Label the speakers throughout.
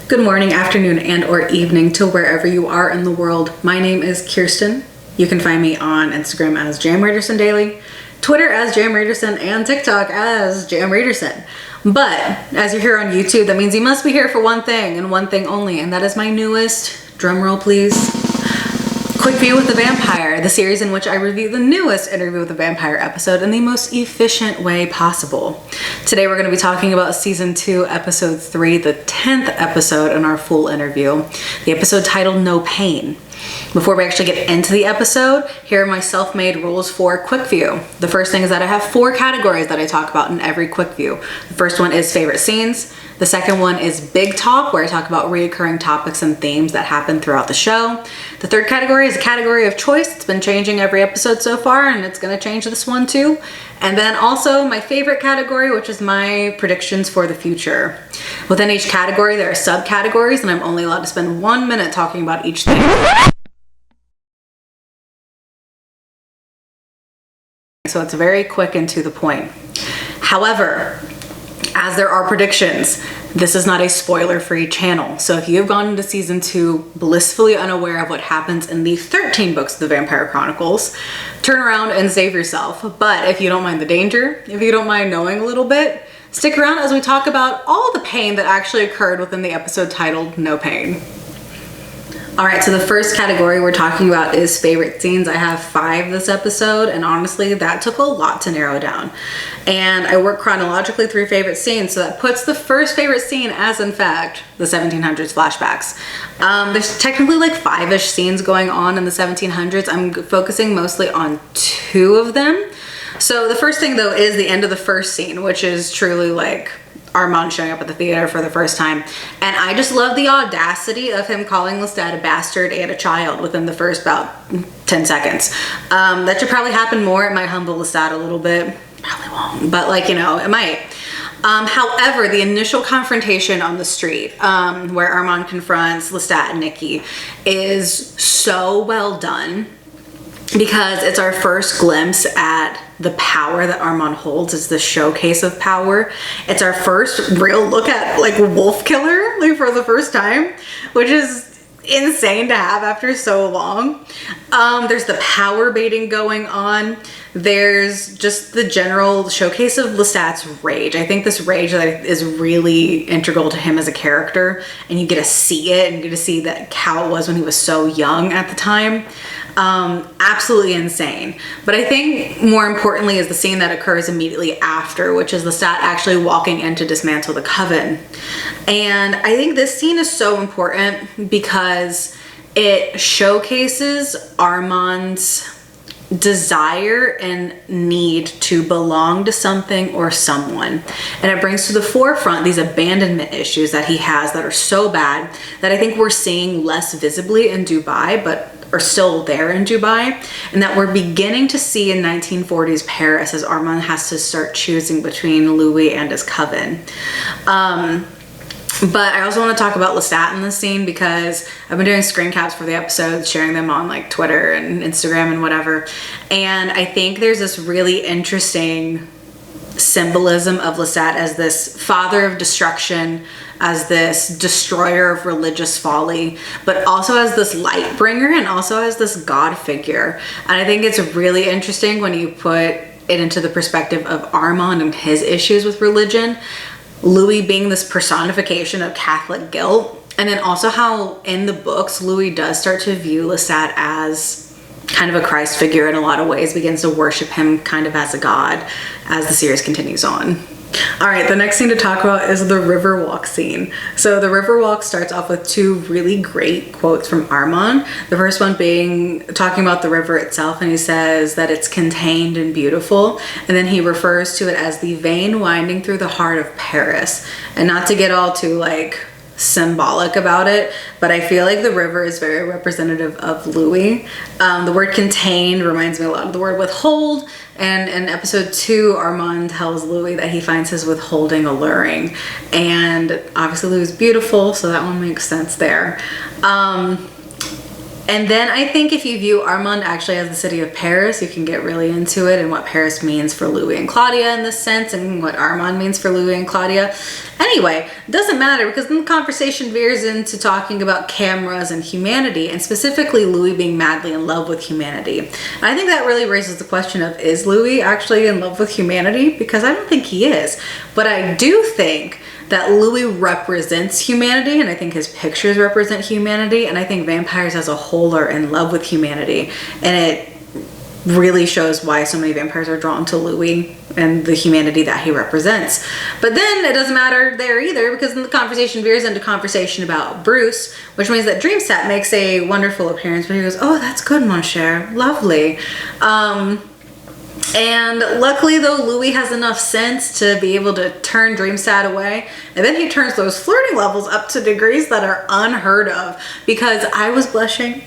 Speaker 1: Good morning, afternoon, and or evening to wherever you are in the world. My name is Kirsten. You can find me on Instagram as JamRaiderson Twitter as JamRaiderson, and TikTok as JamRaiderson. But as you're here on YouTube, that means you must be here for one thing and one thing only, and that is my newest, drumroll please, Quickview with the Vampire, the series in which I review the newest Interview with the Vampire episode in the most efficient way possible. Today we're going to be talking about season 2, episode 3, the 10th episode in our full interview, the episode titled No Pain. Before we actually get into the episode, here are my self-made rules for Quickview. The first thing is that I have 4 categories that I talk about in every Quickview. The first one is favorite scenes. The second one is Big Talk, where I talk about recurring topics and themes that happen throughout the show. The third category is a category of choice. It's been changing every episode so far, and it's going to change this one too. And then also my favorite category, which is my predictions for the future. Within each category, there are subcategories, and I'm only allowed to spend 1 minute talking about each thing. So it's very quick and to the point. However, as there are predictions, this is not a spoiler-free channel. So if you've gone into season 2 blissfully unaware of what happens in the 13 books of the Vampire Chronicles, turn around and save yourself. But if you don't mind the danger, if you don't mind knowing a little bit, stick around as we talk about all the pain that actually occurred within the episode titled No Pain. All right, so the first category we're talking about is favorite scenes. I have 5 this episode, and honestly, that took a lot to narrow down. And I work chronologically through favorite scenes, so that puts the first favorite scene as, in fact, the 1700s flashbacks. There's technically like 5-ish scenes going on in the 1700s. I'm focusing mostly on 2 of them. So the first thing, though, is the end of the first scene, which is truly like Armand showing up at the theater for the first time. And I just love the audacity of him calling Lestat a bastard and a child within the first about 10 seconds. That should probably happen more. It might humble Lestat a little bit. Probably won't, but like, you know, it might. However, the initial confrontation on the street, where Armand confronts Lestat and Nikki, is so well done, because it's our first glimpse at the power that Armand holds. It's the showcase of power. It's our first real look at like Wolf Killer, like for the first time, which is insane to have after so long. There's the power baiting going on. There's just the general showcase of Lestat's rage. I think this rage is really integral to him as a character, and you get to see it, and you get to see that how it was when he was so young at the time. Absolutely insane. But I think more importantly is the scene that occurs immediately after, which is Lestat actually walking in to dismantle the coven. And I think this scene is so important because it showcases Armand's desire and need to belong to something or someone, and it brings to the forefront these abandonment issues that he has that are so bad that I think we're seeing less visibly in Dubai, but are still there in Dubai, and that we're beginning to see in 1940s Paris as Armand has to start choosing between Louis and his coven. But I also want to talk about Lestat in this scene because I've been doing screen caps for the episodes, sharing them on like Twitter and Instagram and whatever. And I think there's this really interesting symbolism of Lestat as this father of destruction, as this destroyer of religious folly, but also as this light bringer and also as this God figure. And I think it's really interesting when you put it into the perspective of Armand and his issues with religion, Louis being this personification of Catholic guilt, and then also how in the books Louis does start to view Lestat as kind of a Christ figure in a lot of ways, begins to worship him kind of as a god as the series continues on. All right, the next scene to talk about is the river walk scene. So the river walk starts off with 2 really great quotes from Armand. The first one being talking about the river itself, and he says that it's contained and beautiful, and then he refers to it as the vein winding through the heart of Paris. And not to get all too like symbolic about it, but I feel like the river is very representative of Louis. The word contained reminds me a lot of the word withhold, and in episode 2 Armand tells Louis that he finds his withholding alluring, and obviously Louis is beautiful, so that one makes sense there. And then I think if you view Armand actually as the city of Paris, you can get really into it and what Paris means for Louis and Claudia in this sense, and what Armand means for Louis and Claudia. Anyway, it doesn't matter, because then the conversation veers into talking about cameras and humanity, and specifically Louis being madly in love with humanity. And I think that really raises the question of, is Louis actually in love with humanity? Because I don't think he is. But I do think that Louis represents humanity, and I think his pictures represent humanity, and I think vampires as a whole are in love with humanity, and it really shows why so many vampires are drawn to Louis and the humanity that he represents. But then it doesn't matter there either, because then the conversation veers into conversation about Bruce, which means that Dreamstat makes a wonderful appearance, but he goes, "Oh, that's good, mon cher, lovely." And luckily though, Louis has enough sense to be able to turn Dreamstat away, and then he turns those flirting levels up to degrees that are unheard of, because I was blushing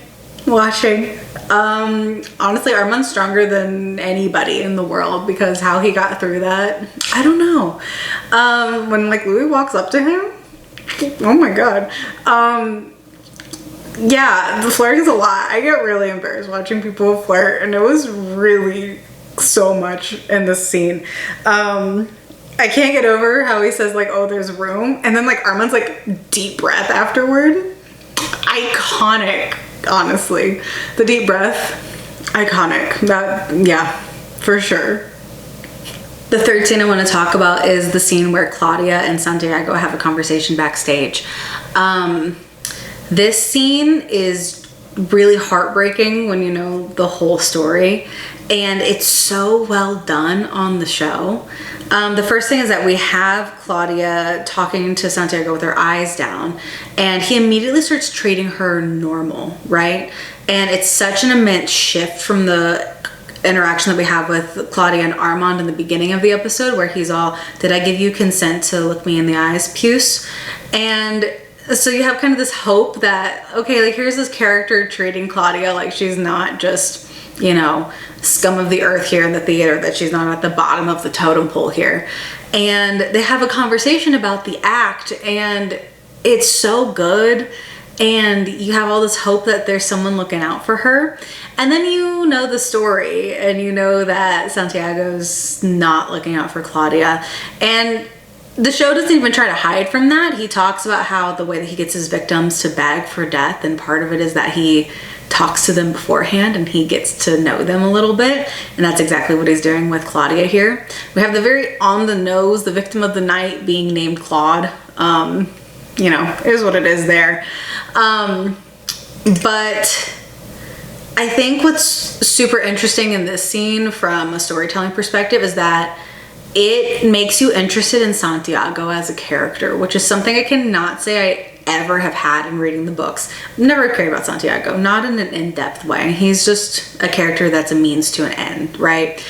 Speaker 1: watching. Honestly, Armand's stronger than anybody in the world, because how he got through that, I don't know. When like Louis walks up to him, oh my god. Yeah, the flirting's a lot. I get really embarrassed watching people flirt, and it was really so much in this scene. I can't get over how he says like, "Oh, there's room," and then like Armand's like deep breath afterward. Iconic, honestly. The deep breath, iconic. That, yeah, for sure. The third scene I want to talk about is the scene where Claudia and Santiago have a conversation backstage. This scene is really heartbreaking when you know the whole story, and it's so well done on the show. The first thing is that we have Claudia talking to Santiago with her eyes down, and he immediately starts treating her normal, right? And it's such an immense shift from the interaction that we have with Claudia and Armand in the beginning of the episode, where he's all, "Did I give you consent to look me in the eyes, puce?" And so you have kind of this hope that, okay, like here's this character treating Claudia like she's not just, you know, scum of the earth here in the theater, that she's not at the bottom of the totem pole here. And they have a conversation about the act, and it's so good, and you have all this hope that there's someone looking out for her. And then you know the story, and you know that Santiago's not looking out for Claudia, and the show doesn't even try to hide from that. He talks about how the way that he gets his victims to beg for death, and part of it is that he talks to them beforehand and he gets to know them a little bit, and that's exactly what he's doing with Claudia here. We have the very on the nose, the victim of the night being named Claude. You know, it is what it is there. But I think what's super interesting in this scene from a storytelling perspective is that it makes you interested in Santiago as a character, which is something I cannot say I ever have had in reading the books. Never cared about Santiago, not in an in-depth way. He's just a character that's a means to an end, right?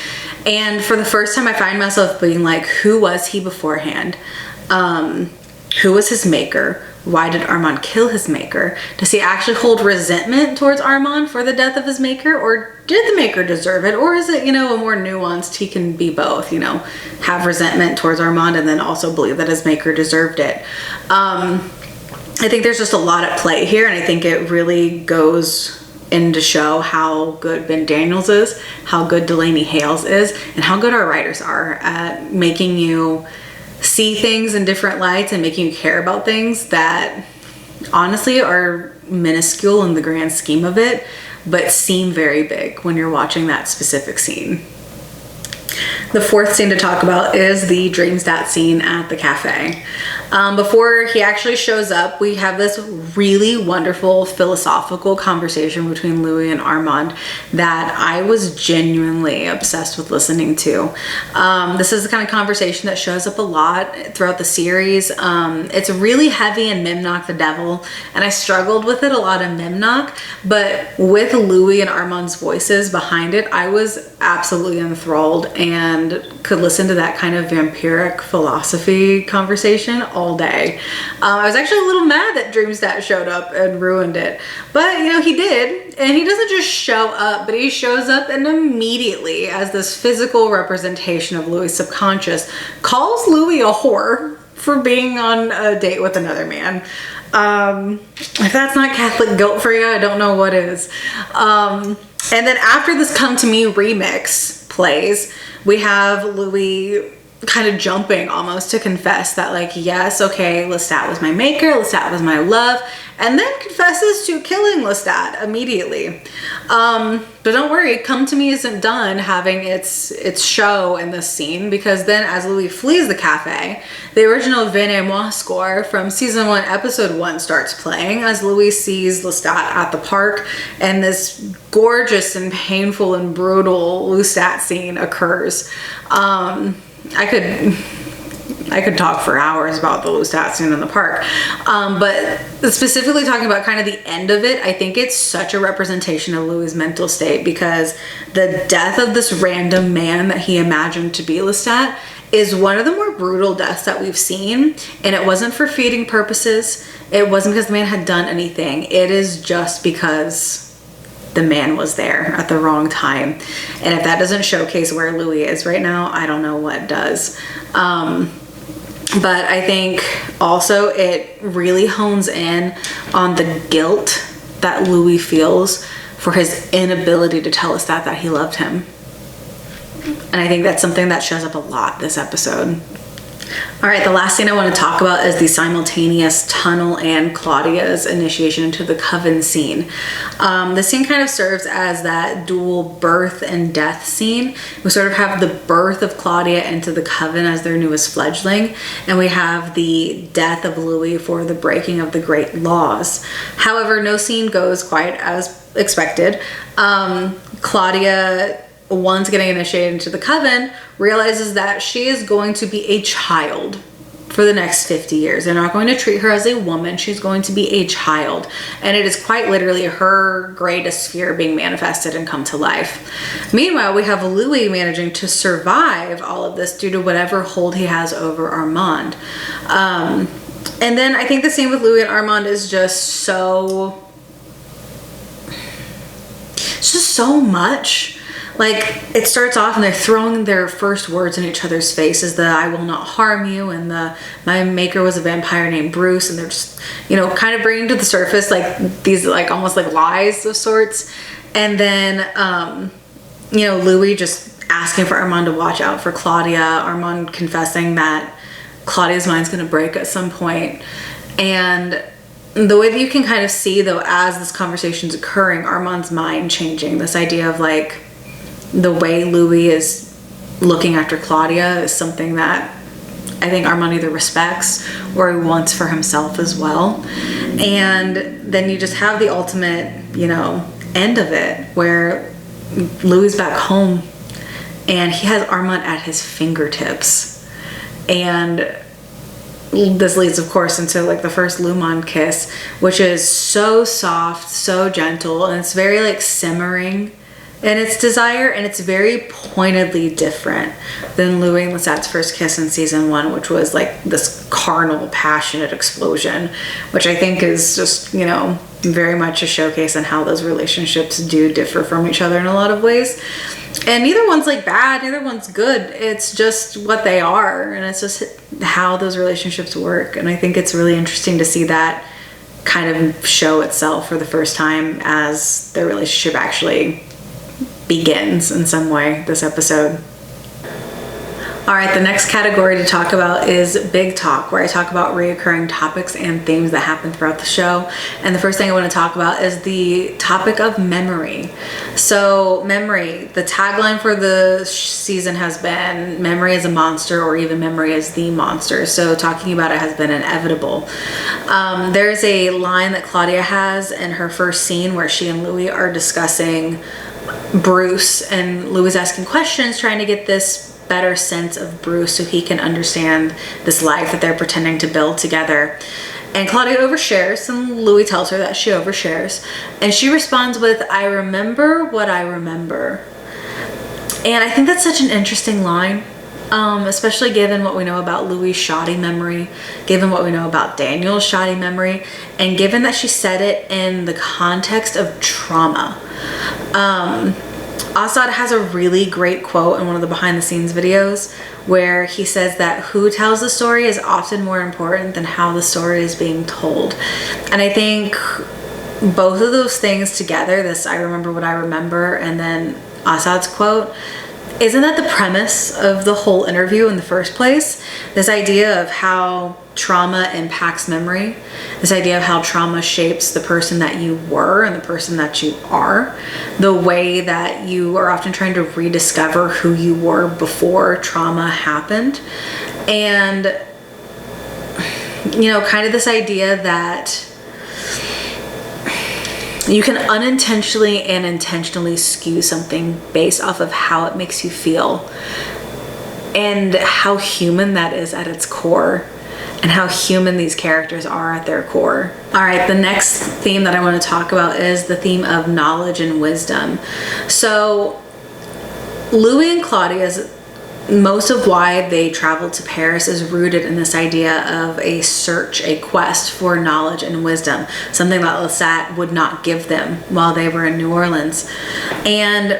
Speaker 1: And for the first time I find myself being like, who was he beforehand? Who was his maker? Why did Armand kill his maker? Does he actually hold resentment towards Armand for the death of his maker? Or did the maker deserve it? Or is it, you know, a more nuanced, he can be both, you know, have resentment towards Armand and then also believe that his maker deserved it. I think there's just a lot at play here, and I think it really goes in to show how good Ben Daniels is, how good Delaney Hales is, and how good our writers are at making you see things in different lights and making you care about things that honestly are minuscule in the grand scheme of it, but seem very big when you're watching that specific scene. The fourth scene to talk about is the Dreamstat scene at the cafe. Before he actually shows up, we have this really wonderful philosophical conversation between Louis and Armand that I was genuinely obsessed with listening to. This is the kind of conversation that shows up a lot throughout the series. It's really heavy in Memnoch the Devil, and I struggled with it a lot in Memnoch, but with Louis and Armand's voices behind it, I was absolutely enthralled and could listen to that kind of vampiric philosophy conversation all day. I was actually a little mad that Dreamstat showed up and ruined it, but you know, he did, and he doesn't just show up, but he shows up and immediately, as this physical representation of Louis' subconscious, calls Louis a whore for being on a date with another man. If that's not Catholic guilt for you, I don't know what is. And then after this Come To Me remix plays, we have Louis kind of jumping almost to confess that, like, yes, okay, Lestat was my maker, Lestat was my love, and then confesses to killing Lestat immediately. But don't worry, Come To Me isn't done having its show in this scene, because then as Louis flees the cafe, the original Vin et Moi score from season 1, episode 1 starts playing as Louis sees Lestat at the park, and this gorgeous and painful and brutal Lestat scene occurs. I could talk for hours about the Lestat scene in the park, but specifically talking about kind of the end of it, I think it's such a representation of Louis' mental state, because the death of this random man that he imagined to be Lestat is one of the more brutal deaths that we've seen, and it wasn't for feeding purposes. It wasn't because the man had done anything. It is just because the man was there at the wrong time. And if that doesn't showcase where Louis is right now, I don't know what does. But I think also it really hones in on the guilt that Louis feels for his inability to tell Lestat that he loved him. And I think that's something that shows up a lot this episode. All right, the last thing I want to talk about is the simultaneous Tunnel and Claudia's initiation into the coven scene. The scene kind of serves as that dual birth and death scene. We sort of have the birth of Claudia into the coven as their newest fledgling, and we have the death of Louis for the breaking of the great laws. However, no scene goes quite as expected. Claudia, once getting initiated into the coven, realizes that she is going to be a child for the next 50 years. They're not going to treat her as a woman. She's going to be a child. And it is quite literally her greatest fear being manifested and come to life. Meanwhile, we have Louis managing to survive all of this due to whatever hold he has over Armand. And then I think the scene with Louis and Armand is just so much. Like, it starts off and they're throwing their first words in each other's faces, the I will not harm you, and the my maker was a vampire named Bruce, and they're just, you know, kind of bringing to the surface like these like almost like lies of sorts. And then you know, Louis just asking for Armand to watch out for Claudia, Armand confessing that Claudia's mind's gonna break at some point. And the way that you can kind of see, though, as this conversation's occurring, Armand's mind changing, this idea of like the way Louis is looking after Claudia is something that I think Armand either respects or he wants for himself as well. And then you just have the ultimate, you know, end of it where Louis is back home and he has Armand at his fingertips. And this leads, of course, into like the first Lumon kiss, which is so soft, so gentle, and it's very like simmering in its desire, and it's very pointedly different than Louis and Lestat's first kiss in season 1, which was like this carnal, passionate explosion, which I think is just, you know, very much a showcase on how those relationships do differ from each other in a lot of ways. And neither one's like bad, neither one's good. It's just what they are, and it's just how those relationships work. And I think it's really interesting to see that kind of show itself for the first time as their relationship actually begins in some way this episode. All right, the next category to talk about is Big Talk, where I talk about reoccurring topics and themes that happen throughout the show. And the first thing I want to talk about is the topic of memory. So memory, the tagline for the season has been memory is a monster, or even memory is the monster. So talking about it has been inevitable. There's a line that Claudia has in her first scene where she and Louis are discussing Bruce, and Louis is asking questions, trying to get this better sense of Bruce so he can understand this life that they're pretending to build together. And Claudia overshares, and Louis tells her that she overshares, and she responds with, I remember what I remember. And I think that's such an interesting line, especially given what we know about Louis' shoddy memory, given what we know about Daniel's shoddy memory, and given that she said it in the context of trauma. Assad has a really great quote in one of the behind the scenes videos where he says that who tells the story is often more important than how the story is being told. And I think both of those things together, this I remember what I remember and then Assad's quote, isn't that the premise of the whole interview in the first place? This idea of how trauma impacts memory, this idea of how trauma shapes the person that you were and the person that you are, the way that you are often trying to rediscover who you were before trauma happened. And, you know, kind of this idea that you can unintentionally and intentionally skew something based off of how it makes you feel and how human that is at its core and how human these characters are at their core. All right, the next theme that I want to talk about is the theme of knowledge and wisdom. So Louis and Claudia's most of why they traveled to Paris is rooted in this idea of a search, a quest for knowledge and wisdom, something that Lestat would not give them while they were in New Orleans. And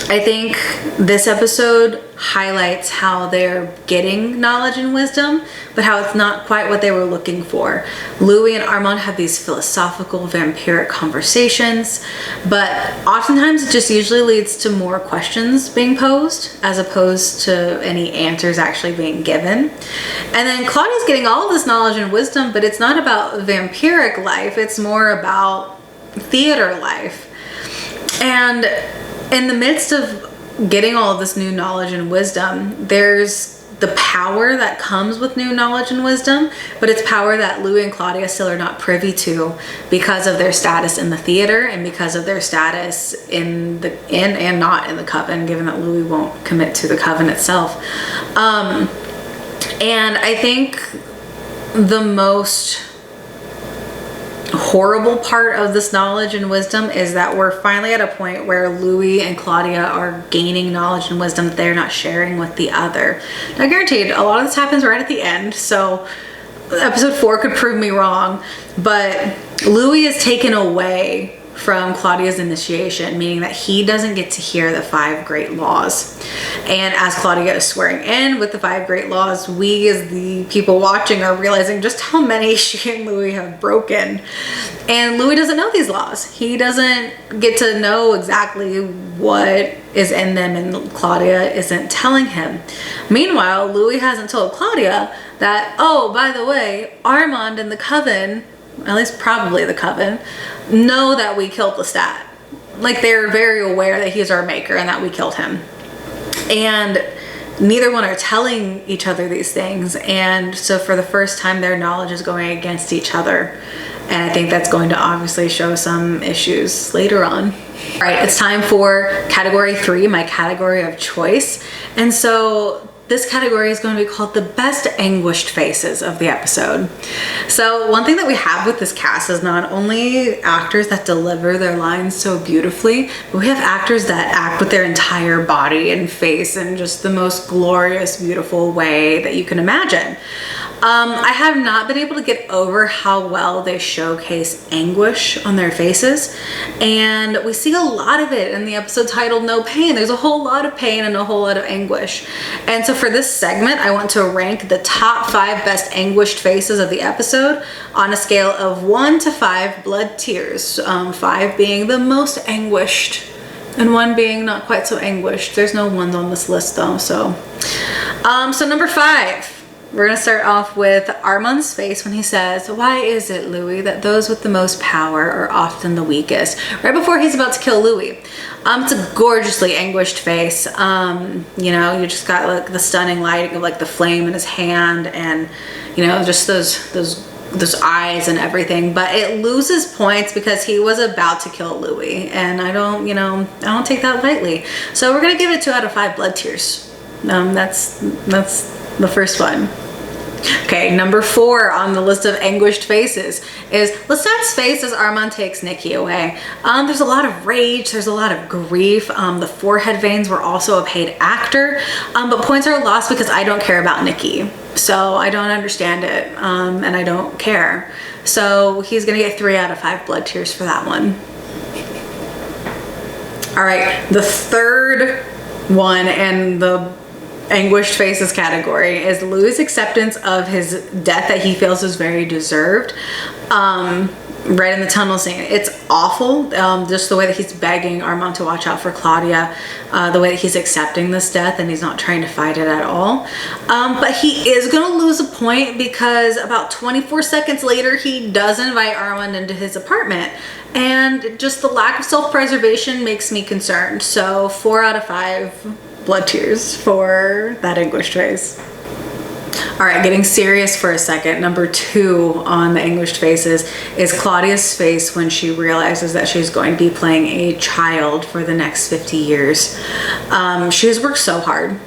Speaker 1: I think this episode highlights how they're getting knowledge and wisdom, but how it's not quite what they were looking for. Louis and Armand have these philosophical, vampiric conversations, but oftentimes it just usually leads to more questions being posed as opposed to any answers actually being given. And then Claudia's getting all of this knowledge and wisdom, but it's not about vampiric life, it's more about theater life. And in the midst of getting all of this new knowledge and wisdom, there's the power that comes with new knowledge and wisdom, but it's power that Louis and Claudia still are not privy to because of their status in the theater and because of their status in and not in the coven, given that Louis won't commit to the coven itself. And I think the most horrible part of this knowledge and wisdom is that we're finally at a point where Louis and Claudia are gaining knowledge and wisdom that they're not sharing with the other. Now, guaranteed, a lot of this happens right at the end, so episode 4 could prove me wrong, but Louis is taken away from Claudia's initiation, meaning that he doesn't get to hear the 5 great laws. And as Claudia is swearing in with the 5 great laws, we as the people watching are realizing just how many she and Louis have broken. And Louis doesn't know these laws. He doesn't get to know exactly what is in them, and Claudia isn't telling him. Meanwhile, Louis hasn't told Claudia that, oh, by the way, Armand and the coven, at least probably the coven, know that we killed Lestat. Like, they're very aware that he's our maker and that we killed him. And neither one are telling each other these things. And so for the first time, their knowledge is going against each other. And I think that's going to obviously show some issues later on. All right, it's time for category 3, my category of choice. And so this category is going to be called the best anguished faces of the episode. So one thing that we have with this cast is not only actors that deliver their lines so beautifully, but we have actors that act with their entire body and face in just the most glorious, beautiful way that you can imagine. I have not been able to get over how well they showcase anguish on their faces, and we see a lot of it in the episode titled No Pain. There's a whole lot of pain and a whole lot of anguish. And so for this segment, I want to rank the top 5 best anguished faces of the episode on a scale of 1 to 5 blood tears, 5 being the most anguished and 1 being not quite so anguished. There's no 1s on this list though. So number 5. We're gonna start off with Armand's face when he says, "Why is it, Louis, that those with the most power are often the weakest?" Right before he's about to kill Louis. It's a gorgeously anguished face. You know, you just got like the stunning lighting of like the flame in his hand, and you know, just those eyes and everything. But it loses points because he was about to kill Louis, and I don't take that lightly. So we're gonna give it 2 out of 5 blood tears. That's the first one. Okay, number 4 on the list of anguished faces is Lestat's face as Armand takes Nikki away. There's a lot of rage, there's a lot of grief. The forehead veins were also a paid actor, but points are lost because I don't care about Nikki. So I don't understand it, and I don't care. So he's gonna get 3 out of 5 blood tears for that one. All right, the third one and the anguished faces category is Louis' acceptance of his death that he feels is very deserved. Right in the tunnel scene, it's awful. Just the way that he's begging Armand to watch out for Claudia, the way that he's accepting this death and he's not trying to fight it at all. But he is gonna lose a point because about 24 seconds later, he does invite Armand into his apartment, and just the lack of self-preservation makes me concerned. So 4 out of 5 blood tears for that anguished face. All right, getting serious for a second. Number 2 on the anguished faces is Claudia's face when she realizes that she's going to be playing a child for the next 50 years. She has worked so hard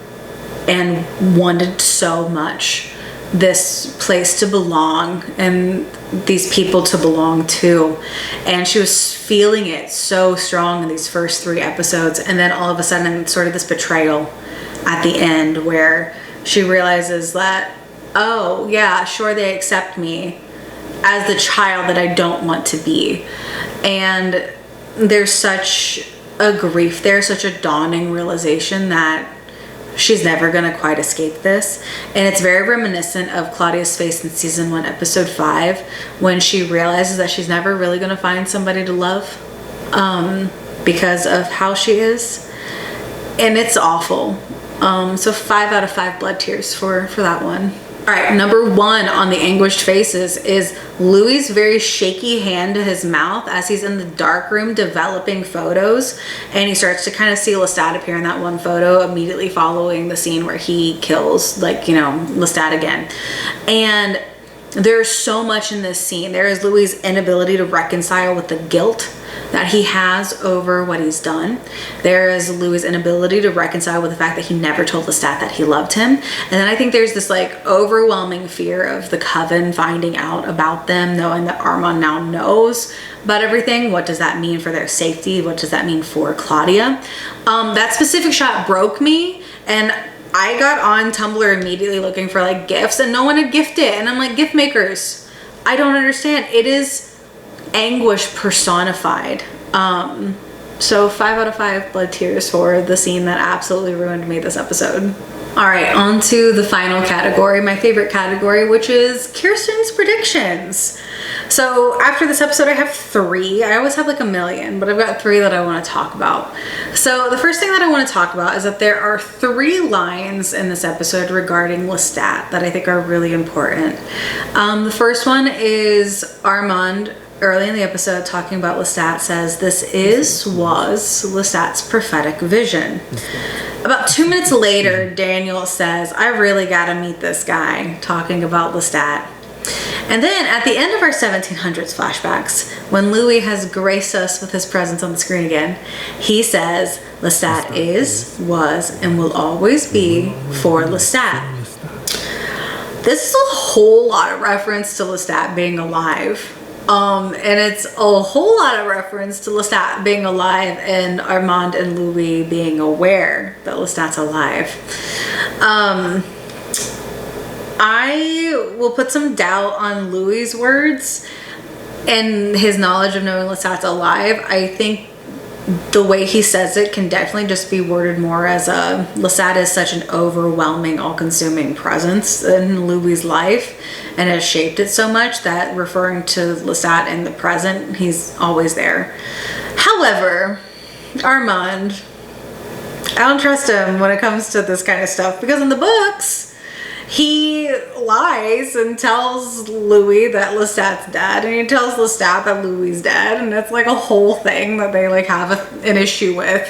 Speaker 1: and wanted so much this place to belong and these people to belong to, and she was feeling it so strong in these first 3 episodes, and then all of a sudden sort of this betrayal at the end where she realizes that, oh yeah, sure, they accept me as the child that I don't want to be. And there's such a grief there, such a dawning realization that she's never gonna quite escape this. And it's very reminiscent of Claudia's face in season 1, episode 5, when she realizes that she's never really gonna find somebody to love because of how she is. And it's awful. So 5 out of 5 blood tears for that one. All right, number 1 on the anguished faces is Louis' very shaky hand to his mouth as he's in the dark room developing photos, and he starts to kind of see Lestat appear in that one photo immediately following the scene where he kills, like, you know, Lestat again. And there's so much in this scene. There is Louis' inability to reconcile with the guilt that he has over what he's done. There is Louis' inability to reconcile with the fact that he never told Lestat that he loved him. And then I think there's this like overwhelming fear of the coven finding out about them, knowing that Armand now knows about everything. What does that mean for their safety? What does that mean for Claudia? That specific shot broke me, and I got on Tumblr immediately looking for like gifts, and no one had gifted it. And I'm like, gift makers, I don't understand. It is anguish personified. So 5 out of 5 blood tears for the scene that absolutely ruined me this episode. All right, on to the final category, my favorite category, which is Kirsten's predictions. So after this episode, I have 3. I always have like a million, but I've got 3 that I want to talk about. So the first thing that I want to talk about is that there are 3 lines in this episode regarding Lestat that I think are really important. The first one is Armand early in the episode talking about Lestat says, "This was Lestat's prophetic vision." About 2 minutes later, Daniel says, "I really gotta meet this guy," talking about Lestat. And then at the end of our 1700s flashbacks, when Louis has graced us with his presence on the screen again, he says, "Lestat is, was, and will always be for Lestat." This is a whole lot of reference to Lestat being alive. And it's a whole lot of reference to Lestat being alive and Armand and Louis being aware that Lestat's alive. I will put some doubt on Louis' words and his knowledge of knowing Lestat's alive. I think the way he says it can definitely just be worded more as a Lestat is such an overwhelming, all-consuming presence in Louis' life and has shaped it so much that referring to Lestat in the present, he's always there. However, Armand, I don't trust him when it comes to this kind of stuff, because in the books, he lies and tells Louis that Lestat's dead, and he tells Lestat that Louis is dead, and it's like a whole thing that they like have an issue with.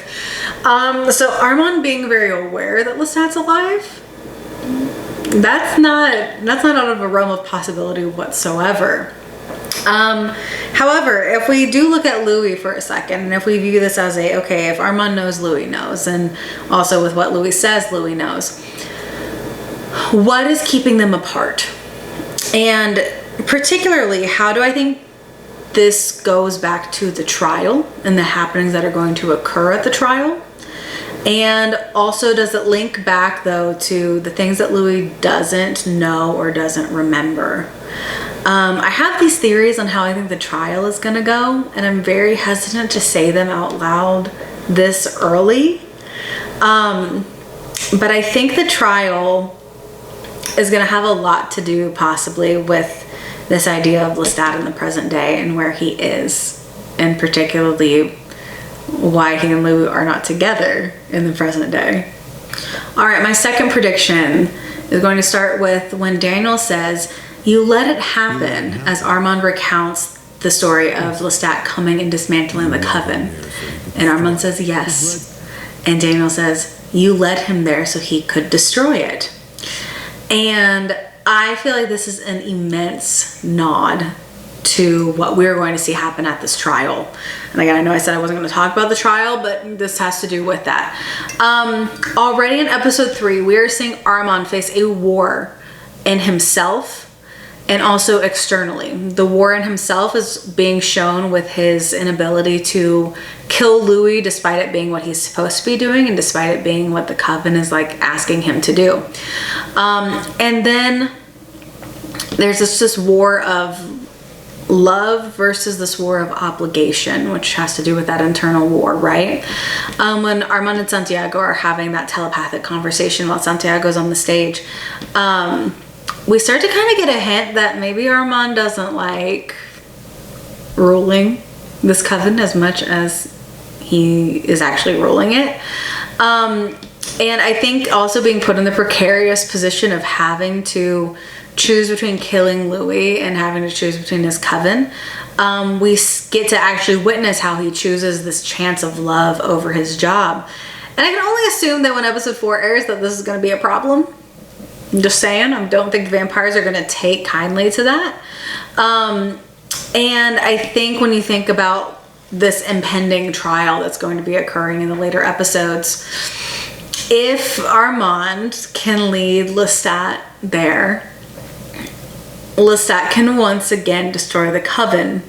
Speaker 1: So Armand being very aware that Lestat's alive, that's not out of a realm of possibility whatsoever. However, if we do look at Louis for a second, and if we view this as a, okay, if Armand knows, Louis knows, and also with what Louis says, Louis knows, what is keeping them apart? And particularly, how do I think this goes back to the trial and the happenings that are going to occur at the trial? And also, does it link back though to the things that Louis doesn't know or doesn't remember? I have these theories on how I think the trial is gonna go, and I'm very hesitant to say them out loud this early. But I think the trial is going to have a lot to do possibly with this idea of Lestat in the present day and where he is, and particularly why he and Louis are not together in the present day. All right, my second prediction is going to start with when Daniel says, "You let it happen," as Armand recounts the story of Lestat coming and dismantling the coven. And Armand says yes. And Daniel says, "You led him there so he could destroy it." And I feel like this is an immense nod to what we're going to see happen at this trial. And again, I know I said I wasn't going to talk about the trial, but this has to do with that. Already in episode 3, we are seeing Armand face a war in himself and also externally. The war in himself is being shown with his inability to kill Louis, despite it being what he's supposed to be doing and despite it being what the coven is like asking him to do. And then there's this war of love versus this war of obligation, which has to do with that internal war, right? When Armand and Santiago are having that telepathic conversation while Santiago's on the stage, we start to kind of get a hint that maybe Armand doesn't like ruling this coven as much as he is actually ruling it. And I think also being put in the precarious position of having to choose between killing Louis and having to choose between his coven, we get to actually witness how he chooses this chance of love over his job. And I can only assume that when episode 4 airs that this is going to be a problem. I'm just saying, I don't think vampires are going to take kindly to that. And I think when you think about this impending trial that's going to be occurring in the later episodes, if Armand can lead Lestat there, Lestat can once again destroy the coven,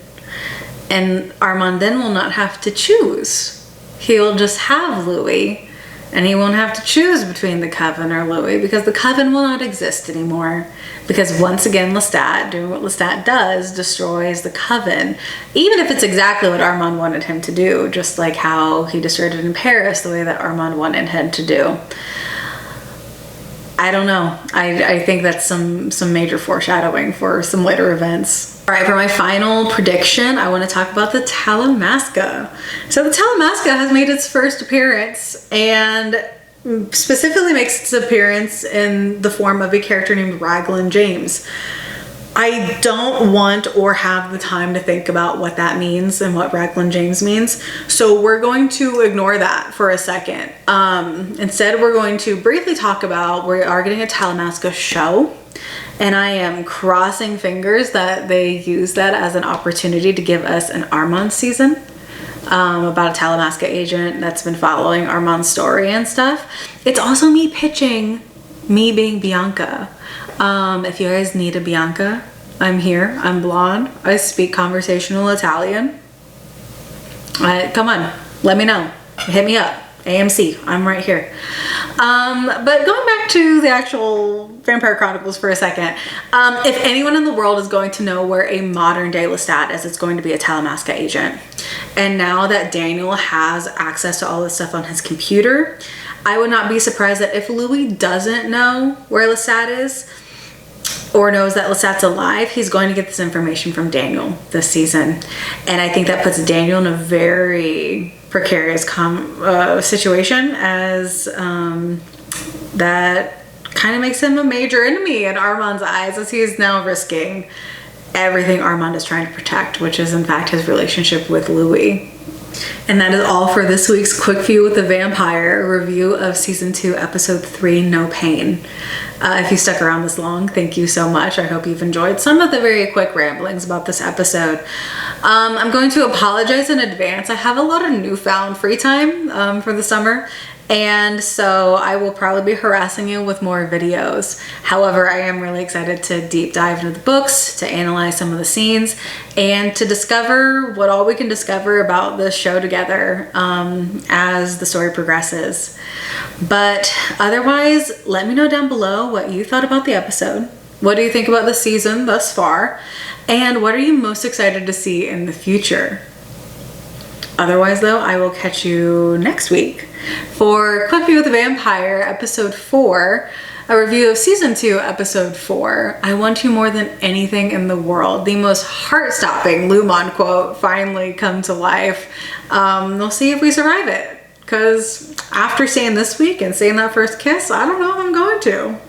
Speaker 1: and Armand then will not have to choose. He'll just have Louis, and he won't have to choose between the coven or Louis, because the coven will not exist anymore. Because once again, Lestat, doing what Lestat does, destroys the coven. Even if it's exactly what Armand wanted him to do, just like how he destroyed it in Paris, the way that Armand wanted him to do. I don't know. I think that's some major foreshadowing for some later events. All right, for my final prediction, I want to talk about the Talamascaaaaaaaaaaaaa. So the Talamascaaaaaaaaaaa has made its first appearance, and specifically makes its appearance in the form of a character named Raglan James. I don't want or have the time to think about what that means and what Raglan James means. So we're going to ignore that for a second. Instead, we're going to briefly talk about, we are getting a Talamascaaaaaaaaaaa show. And I am crossing fingers that they use that as an opportunity to give us an Armand season. About a Talamascaaaaaaaaaaa agent that's been following Armand's story and stuff. It's also me pitching me being Bianca. If you guys need a Bianca, I'm here. I'm blonde. I speak conversational Italian. Come on, let me know. Hit me up. AMC, I'm right here. But going back to the actual Vampire Chronicles for a second, if anyone in the world is going to know where a modern day Lestat is, it's going to be a Talamascaaaaaaaaa agent. And now that Daniel has access to all this stuff on his computer, I would not be surprised that if Louis doesn't know where Lestat is, or knows that Lestat's alive, he's going to get this information from Daniel this season. And I think that puts Daniel in a very precarious situation, as that kind of makes him a major enemy in Armand's eyes, as he is now risking everything Armand is trying to protect, which is in fact his relationship with Louis. And that is all for this week's Quick View with the Vampire review of season 2, episode 3, No Pain. If you stuck around this long, thank you so much. I hope you've enjoyed some of the very quick ramblings about this episode. I'm going to apologize in advance. I have a lot of newfound free time for the summer, and so I will probably be harassing you with more videos. However, I am really excited to deep dive into the books, to analyze some of the scenes, and to discover what all we can discover about this show together as the story progresses. But otherwise, let me know down below what you thought about the episode. What do you think about the season thus far? And what are you most excited to see in the future? Otherwise though, I will catch you next week for Quickview with the Vampire, episode 4, a review of season 2, episode 4. I want you more than anything in the world. The most heart-stopping Lumon quote finally come to life. We'll see if we survive it. Because after saying this week and saying that first kiss, I don't know if I'm going to.